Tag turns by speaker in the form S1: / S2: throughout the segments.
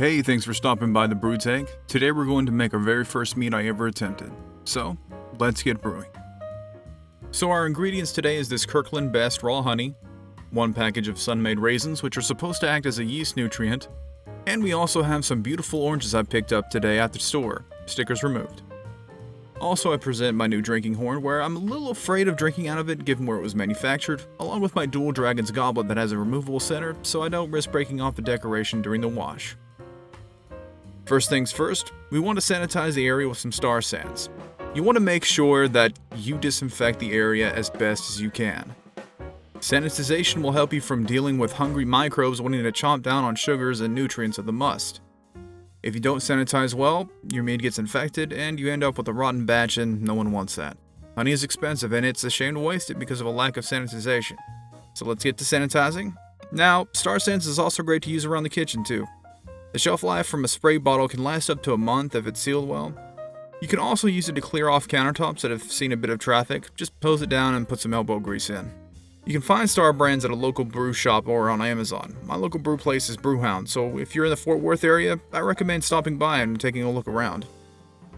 S1: Hey, thanks for stopping by the brew tank. Today we're going to make our very first mead I ever attempted. So, let's get brewing. So our ingredients today is this Kirkland Best raw honey, 1 package of sun-made raisins, which are supposed to act as a yeast nutrient, and we also have some beautiful oranges I picked up today at the store, stickers removed. Also, I present my new drinking horn, where I'm a little afraid of drinking out of it given where it was manufactured, along with my dual dragon's goblet that has a removable center, so I don't risk breaking off the decoration during the wash. First things first, we want to sanitize the area with some Star Sans. You want to make sure that you disinfect the area as best as you can. Sanitization will help you from dealing with hungry microbes wanting to chomp down on sugars and nutrients of the must. If you don't sanitize well, your mead gets infected and you end up with a rotten batch, and no one wants that. Honey is expensive and it's a shame to waste it because of a lack of sanitization. So let's get to sanitizing. Now, Star Sans is also great to use around the kitchen too. The shelf life from a spray bottle can last up to a month if it's sealed well. You can also use it to clear off countertops that have seen a bit of traffic. Just hose it down and put some elbow grease in. You can find Star brands at a local brew shop or on Amazon. My local brew place is Brewhound, so if you're in the Fort Worth area, I recommend stopping by and taking a look around.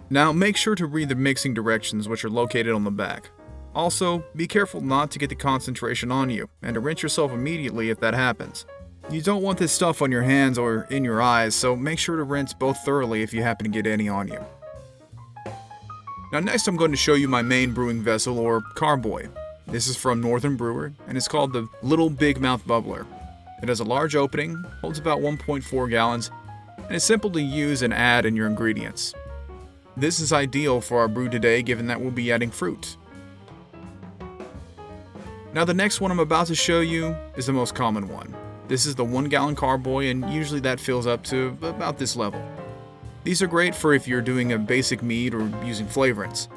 S1: Now, make sure to read the mixing directions, which are located on the back. Also, be careful not to get the concentration on you, and to rinse yourself immediately if that happens. You don't want this stuff on your hands or in your eyes, so make sure to rinse both thoroughly if you happen to get any on you. Now next I'm going to show you my main brewing vessel, or carboy. This is from Northern Brewer, and it's called the Little Big Mouth Bubbler. It has a large opening, holds about 1.4 gallons, and is simple to use and add in your ingredients. This is ideal for our brew today given that we'll be adding fruit. Now the next one I'm about to show you is the most common one. This is the 1 gallon carboy, and usually that fills up to about this level. These are great for if you're doing a basic mead or using flavorants.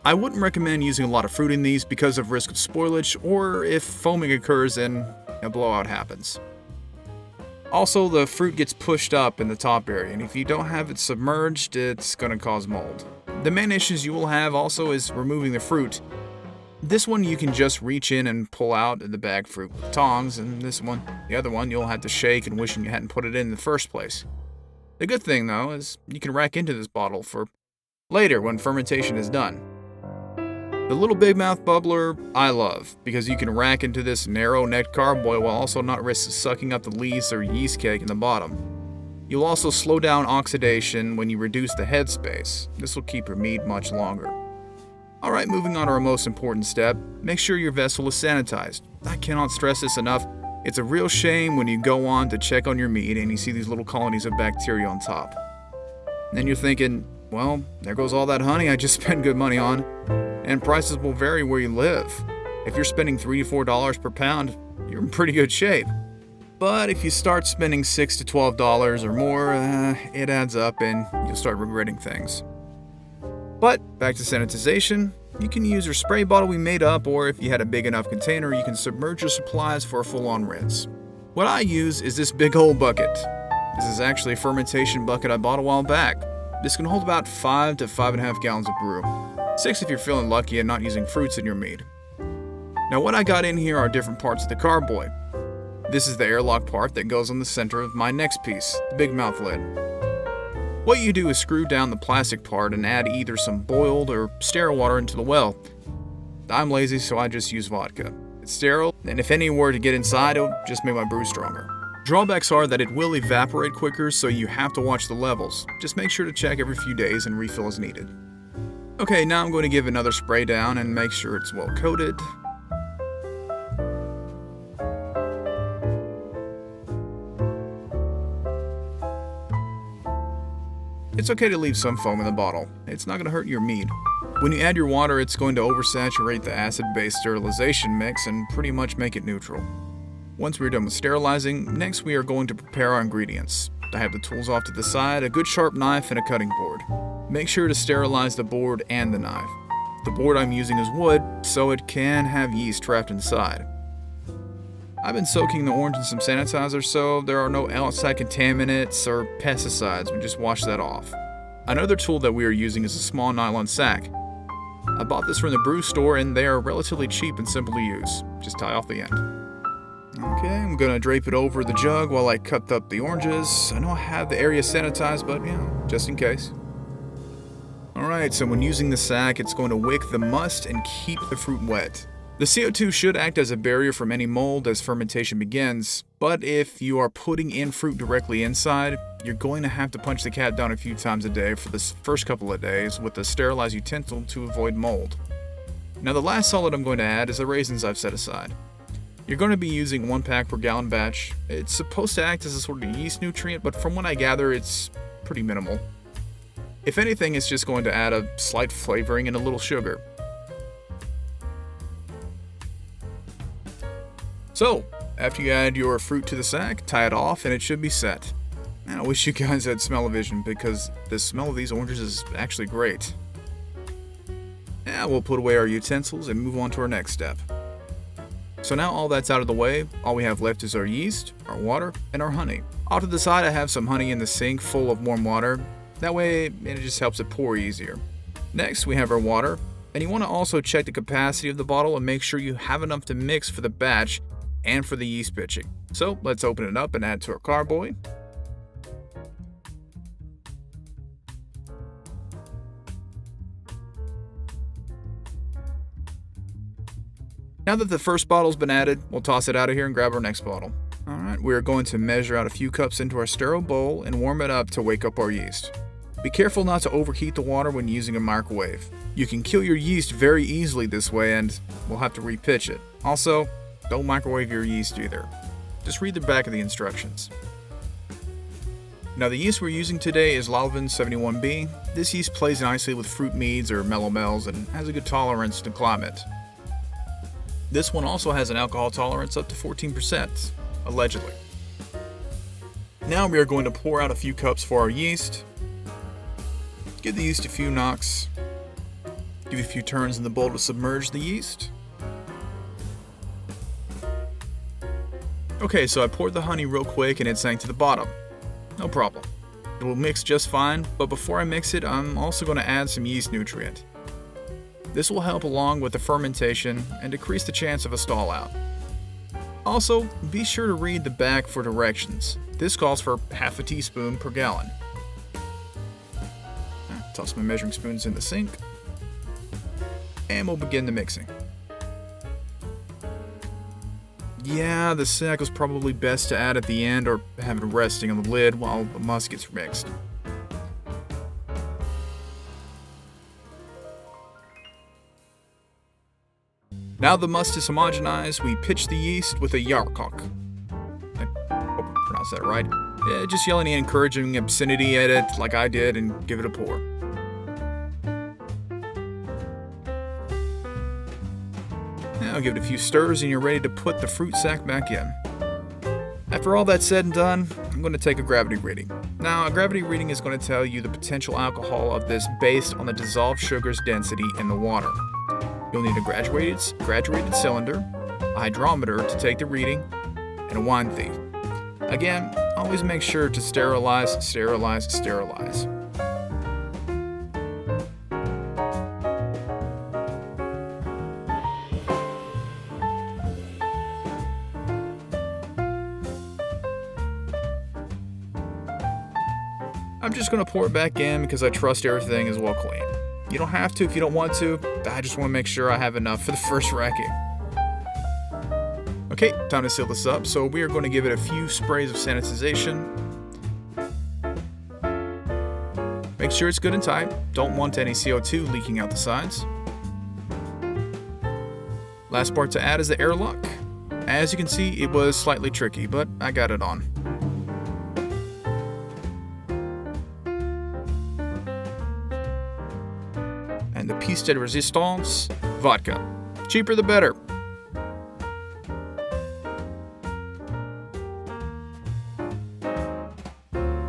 S1: I wouldn't recommend using a lot of fruit in these because of risk of spoilage or if foaming occurs and a blowout happens. Also, the fruit gets pushed up in the top area, and if you don't have it submerged, it's going to cause mold. The main issues you will have also is removing the fruit. This one you can just reach in and pull out the bag fruit with tongs, and the other one, you'll have to shake and wishing you hadn't put it in the first place. The good thing though is you can rack into this bottle for later when fermentation is done. The Little Big Mouth Bubbler I love because you can rack into this narrow-necked carboy while also not risk sucking up the lees or yeast cake in the bottom. You'll also slow down oxidation when you reduce the head space. This will keep your mead much longer. Alright, moving on to our most important step, make sure your vessel is sanitized. I cannot stress this enough. It's a real shame when you go on to check on your mead and you see these little colonies of bacteria on top. Then you're thinking, well, there goes all that honey I just spent good money on. And prices will vary where you live. If you're spending $3 to $4 per pound, you're in pretty good shape. But if you start spending $6 to $12 or more, it adds up and you'll start regretting things. But back to sanitization, you can use your spray bottle we made up, or if you had a big enough container, you can submerge your supplies for a full-on rinse. What I use is this big old bucket. This is actually a fermentation bucket I bought a while back. This can hold about 5 to 5.5 gallons of brew. 6 if you're feeling lucky and not using fruits in your mead. Now what I got in here are different parts of the carboy. This is the airlock part that goes on the center of my next piece, the big mouth lid. What you do is screw down the plastic part and add either some boiled or sterile water into the well. I'm lazy, so I just use vodka. It's sterile, and if any were to get inside, it'll just make my brew stronger. Drawbacks are that it will evaporate quicker, so you have to watch the levels. Just make sure to check every few days and refill as needed. Okay, now I'm going to give another spray down and make sure it's well coated. It's okay to leave some foam in the bottle. It's not going to hurt your mead. When you add your water, it's going to oversaturate the acid-base sterilization mix and pretty much make it neutral. Once we're done with sterilizing, next we are going to prepare our ingredients. I have the tools off to the side, a good sharp knife, and a cutting board. Make sure to sterilize the board and the knife. The board I'm using is wood, so it can have yeast trapped inside. I've been soaking the orange in some sanitizer so there are no outside contaminants or pesticides. We just wash that off. Another tool that we are using is a small nylon sack. I bought this from the brew store and they are relatively cheap and simple to use. Just tie off the end. Okay, I'm gonna drape it over the jug while I cut up the oranges. I know I have the area sanitized, but just in case. Alright, so when using the sack, it's going to wick the must and keep the fruit wet. The CO2 should act as a barrier from any mold as fermentation begins, but if you are putting in fruit directly inside, you're going to have to punch the cap down a few times a day for the first couple of days with a sterilized utensil to avoid mold. Now the last solid I'm going to add is the raisins I've set aside. You're going to be using 1 pack per gallon batch. It's supposed to act as a sort of yeast nutrient, but from what I gather, it's pretty minimal. If anything, it's just going to add a slight flavoring and a little sugar. So, after you add your fruit to the sack, tie it off and it should be set. And I wish you guys had smell-o-vision because the smell of these oranges is actually great. Now we'll put away our utensils and move on to our next step. So now all that's out of the way, all we have left is our yeast, our water, and our honey. Off to the side I have some honey in the sink full of warm water. That way it just helps it pour easier. Next we have our water, and you want to also check the capacity of the bottle and make sure you have enough to mix for the batch and for the yeast pitching. So let's open it up and add to our carboy. Now that the first bottle's been added, we'll toss it out of here and grab our next bottle. Alright, we're going to measure out a few cups into our sterile bowl and warm it up to wake up our yeast. Be careful not to overheat the water when using a microwave. You can kill your yeast very easily this way and we'll have to repitch it. Also, don't microwave your yeast either. Just read the back of the instructions. Now the yeast we're using today is Lalvin 71B. This yeast plays nicely with fruit meads or mellow mells and has a good tolerance to climate. This one also has an alcohol tolerance up to 14%, allegedly. Now we are going to pour out a few cups for our yeast. Give the yeast a few knocks. Give a few turns in the bowl to submerge the yeast. Okay, so I poured the honey real quick and it sank to the bottom. No problem. It will mix just fine, but before I mix it, I'm also going to add some yeast nutrient. This will help along with the fermentation and decrease the chance of a stall out. Also, be sure to read the back for directions. This calls for half a teaspoon per gallon. Toss my measuring spoons in the sink. And we'll begin the mixing. Yeah, the sack was probably best to add at the end or have it resting on the lid while the must gets mixed. Now the must is homogenized, we pitch the yeast with a yarkok. I hope I pronounced that right. Yeah, just yell any encouraging obscenity at it like I did and give it a pour. Now give it a few stirs and you're ready to put the fruit sack back in. After all that's said and done, I'm going to take a gravity reading. Now, a gravity reading is going to tell you the potential alcohol of this based on the dissolved sugar's density in the water. You'll need a graduated cylinder, a hydrometer to take the reading, and a wine thief. Again, always make sure to sterilize. I'm just going to pour it back in because I trust everything is well clean. You don't have to if you don't want to. I just want to make sure I have enough for the first racking. Okay, time to seal this up, so we are going to give it a few sprays of sanitization. Make sure it's good and tight. Don't want any CO2 leaking out the sides. Last part to add is the airlock. As you can see, it was slightly tricky, but I got it on. And the piece de resistance, vodka. Cheaper the better.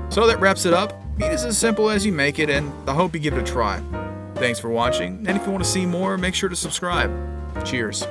S1: So that wraps it up. Mead is as simple as you make it, and I hope you give it a try. Thanks for watching, and if you want to see more, make sure to subscribe. Cheers.